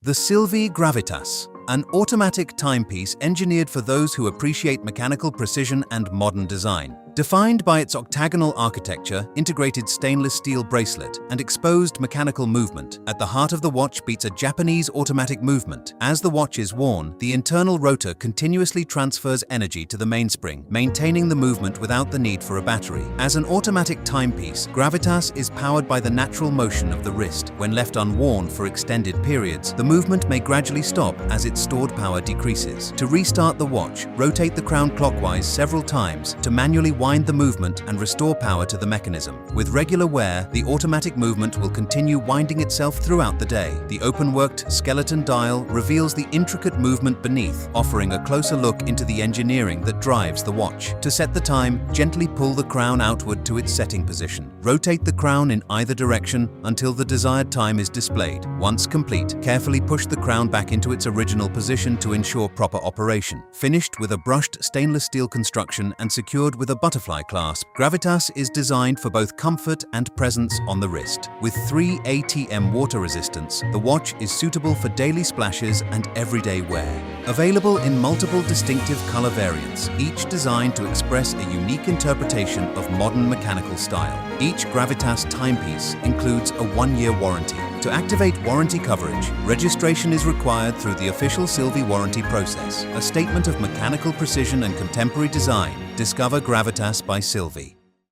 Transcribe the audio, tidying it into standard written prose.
The Sylvi Gravitas, an automatic timepiece engineered for those who appreciate mechanical precision and modern design. Defined by its octagonal architecture, integrated stainless steel bracelet, and exposed mechanical movement, at the heart of the watch beats a Japanese automatic movement. As the watch is worn, the internal rotor continuously transfers energy to the mainspring, maintaining the movement without the need for a battery. As an automatic timepiece, Gravitas is powered by the natural motion of the wrist. When left unworn for extended periods, the movement may gradually stop as its stored power decreases. To restart the watch, rotate the crown clockwise several times to manually wind the movement and restore power to the mechanism. With regular wear, the automatic movement will continue winding itself throughout the day. The open-worked skeleton dial reveals the intricate movement beneath, offering a closer look into the engineering that drives the watch. To set the time, gently pull the crown outward to its setting position. Rotate the crown in either direction until the desired time is displayed. Once complete, carefully push the crown back into its original position to ensure proper operation. Finished with a brushed stainless steel construction and secured with a butterfly clasp, Gravitas is designed for both comfort and presence on the wrist. With 3 ATM Water Resistance, the watch is suitable for daily splashes and everyday wear. Available in multiple distinctive color variants, each designed to express a unique interpretation of modern mechanical style. Each Gravitas timepiece includes a 1-year warranty. To activate warranty coverage, registration is required through the official Sylvi warranty process, a statement of mechanical precision and contemporary design. Discover Gravitas by Sylvi.